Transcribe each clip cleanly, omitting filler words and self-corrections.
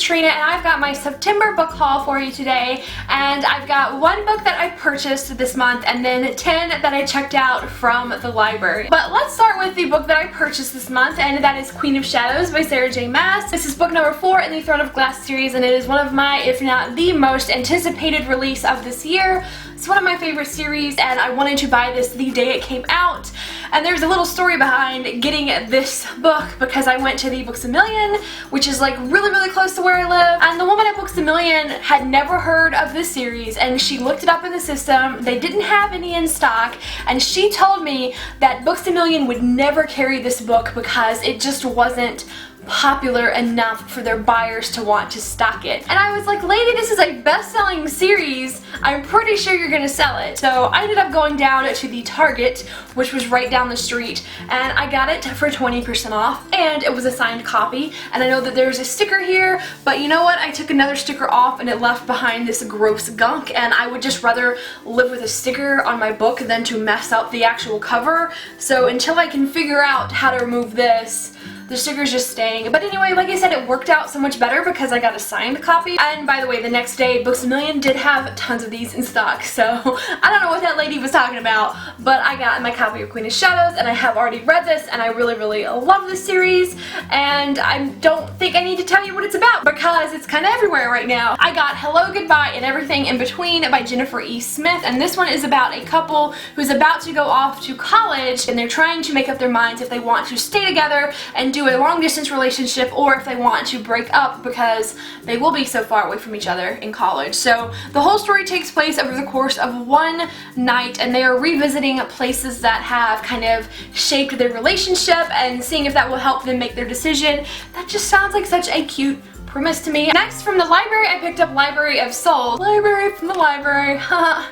it's Trina, and I've got my September book haul for you today, and I've got one book that I purchased this month and then 10 that I checked out from the library. But let's start with the book that I purchased this month, and that is Queen of Shadows by Sarah J. Maas. This is book number 4 in the Throne of Glass series, and it is one of my, if not the most anticipated release of this year. It's one of my favorite series, and I wanted to buy this the day it came out. And there's a little story behind getting this book because I went to the Books A Million, which is like really close to where I live, and the woman at Books A Million had never heard of this series, and she looked it up in the system. They didn't have any in stock, and she told me that Books A Million would never carry this book because it just wasn't popular enough for their buyers to want to stock it. And I was like, lady, this is a best-selling series. I'm pretty sure you're gonna sell it. So I ended up going down to the Target, which was right down the street, and I got it for 20% off, and it was a signed copy. And I know that there's a sticker here, but you know what? I took another sticker off and it left behind this gross gunk, and I would just rather live with a sticker on my book than to mess up the actual cover. So until I can figure out how to remove this, the sticker's just staying. But anyway, like I said, it worked out so much better because I got a signed copy. And by the way, the next day, Books A Million did have tons of these in stock. So I don't know what that lady was talking about, but I got my copy of Queen of Shadows, and I have already read this, and I really love this series. And I don't think I need to tell you what it's about because it's kind of everywhere right now. I got Hello, Goodbye, and Everything in Between by Jennifer E. Smith, and this one is about a couple who's about to go off to college, and they're trying to make up their minds if they want to stay together and do a long distance relationship, or if they want to break up because they will be so far away from each other in college. So the whole story takes place over the course of one night, and they are revisiting places that have kind of shaped their relationship and seeing if that will help them make their decision. That just sounds like such a cute premise to me. Next, from the library, I picked up Library of Souls. Library from the Library,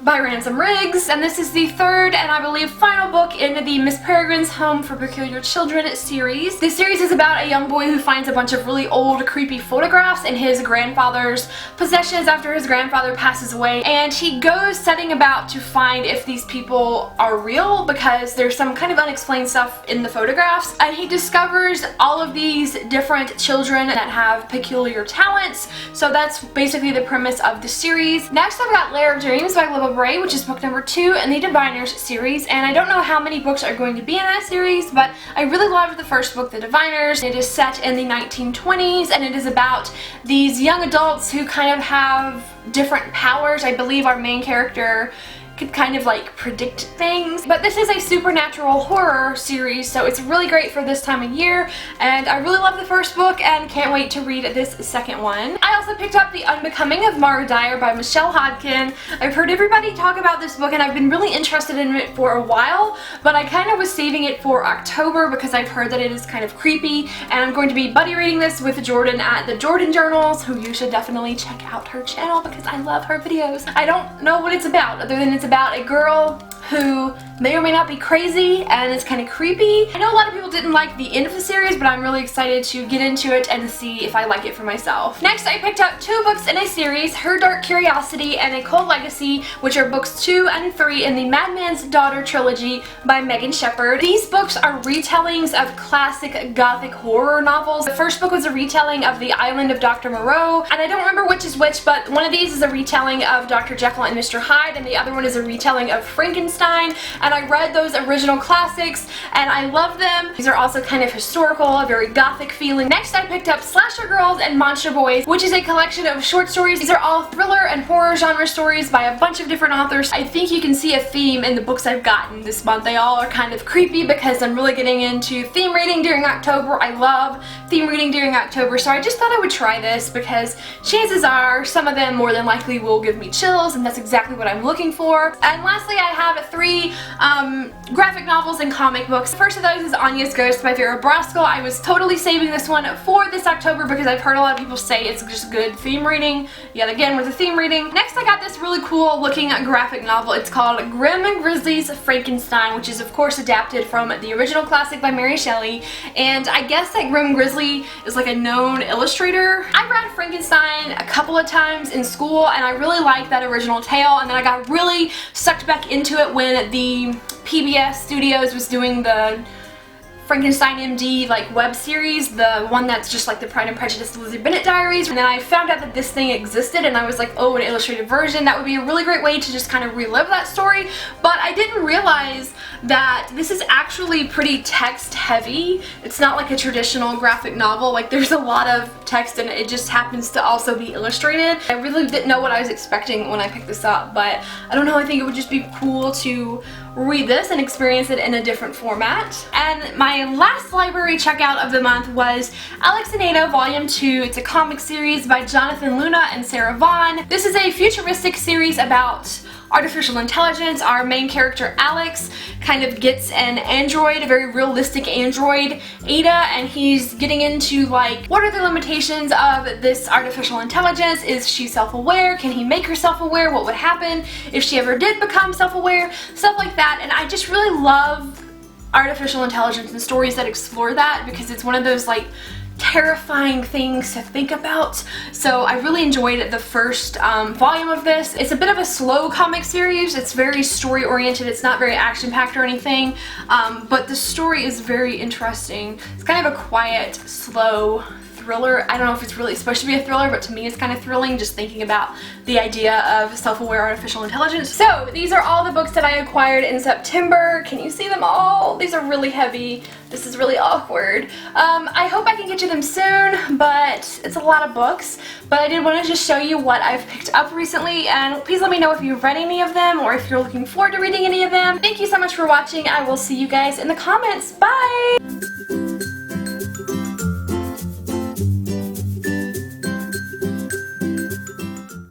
by Ransom Riggs, and this is the third and I believe final book in the Miss Peregrine's Home for Peculiar Children series. This series is about a young boy who finds a bunch of really old, creepy photographs in his grandfather's possessions after his grandfather passes away, and he goes setting about to find if these people are real because there's some kind of unexplained stuff in the photographs, and he discovers all of these different children that have peculiar talents. So that's basically the premise of the series. Next, I've got Lair of Dreams by Libba Bray, which is book number 2 in the Diviners series, and I don't know how many books are going to be in that series, but I really loved the first book, The Diviners. It is set in the 1920s, and it is about these young adults who kind of have different powers. I believe our main character could kind of like predict things. But this is a supernatural horror series, so it's really great for this time of year, and I really love the first book and can't wait to read this second one. I also picked up The Unbecoming of Mara Dyer by Michelle Hodkin. I've heard everybody talk about this book, and I've been really interested in it for a while, but I kind of was saving it for October because I've heard that it is kind of creepy, and I'm going to be buddy reading this with Jordan at the Jordan Journals, who you should definitely check out her channel because I love her videos. I don't know what it's about other than it's about a girl who may or may not be crazy, and it's kind of creepy. I know a lot of people didn't like the end of the series, but I'm really excited to get into it and see if I like it for myself. Next, I picked up 2 books in a series, Her Dark Curiosity and A Cold Legacy, which are books 2 and 3 in the Madman's Daughter trilogy by Megan Shepherd. These books are retellings of classic gothic horror novels. The first book was a retelling of The Island of Dr. Moreau, and I don't remember which is which, but one of these is a retelling of Dr. Jekyll and Mr. Hyde, and the other one is a retelling of Frankenstein, and I read those original classics and I love them. These are also kind of historical, a very gothic feeling. Next, I picked up Slasher Girls and Monster Boys, which is a collection of short stories. These are all thriller and horror genre stories by a bunch of different authors. I think you can see a theme in the books I've gotten this month. They all are kind of creepy because I'm really getting into theme reading during October. I love theme reading during October, so I just thought I would try this because chances are some of them more than likely will give me chills, and that's exactly what I'm looking for. And lastly, I have 3 graphic novels and comic books. The first of those is Anya's Ghost by Vera Braskel. I was totally saving this one for this October because I've heard a lot of people say it's just good theme reading. Yet again with the theme reading. Next, I got this really cool looking graphic novel. It's called Grim and Grizzly's Frankenstein, which is of course adapted from the original classic by Mary Shelley, and I guess that Grim Grizzly is like a known illustrator. I read Frankenstein a couple of times in school, and I really liked that original tale, and then I got really sucked back into it when the PBS Studios was doing the Frankenstein MD like web series, the one that's just like the Pride and Prejudice Lizzie Bennet diaries, and then I found out that this thing existed and I was like, oh, an illustrated version, that would be a really great way to just kind of relive that story. But I didn't realize that this is actually pretty text heavy. It's not like a traditional graphic novel, like there's a lot of text and it just happens to also be illustrated. I really didn't know what I was expecting when I picked this up, but I don't know, I think it would just be cool to read this and experience it in a different format. And my last library checkout of the month was Alex and Ada Volume 2. It's a comic series by Jonathan Luna and Sarah Vaughn. This is a futuristic series about artificial intelligence. Our main character Alex kind of gets an android, a very realistic android, Ada, and he's getting into like, what are the limitations of this artificial intelligence? Is she self-aware? Can he make her self-aware? What would happen if she ever did become self-aware? Stuff like that. And I just really love artificial intelligence and stories that explore that, because it's one of those like terrifying things to think about. So I really enjoyed the first volume of this. It's a bit of a slow comic series. It's very story oriented. It's not very action packed or anything, but the story is very interesting. It's kind of a quiet, slow thriller. I don't know if it's really supposed to be a thriller, but to me it's kind of thrilling just thinking about the idea of self-aware artificial intelligence. So these are all the books that I acquired in September. Can you see them all? These are really heavy. This is really awkward. I hope I can get you them soon, but it's a lot of books. But I did want to just show you what I've picked up recently, and please let me know if you've read any of them or if you're looking forward to reading any of them. Thank you so much for watching. I will see you guys in the comments. Bye!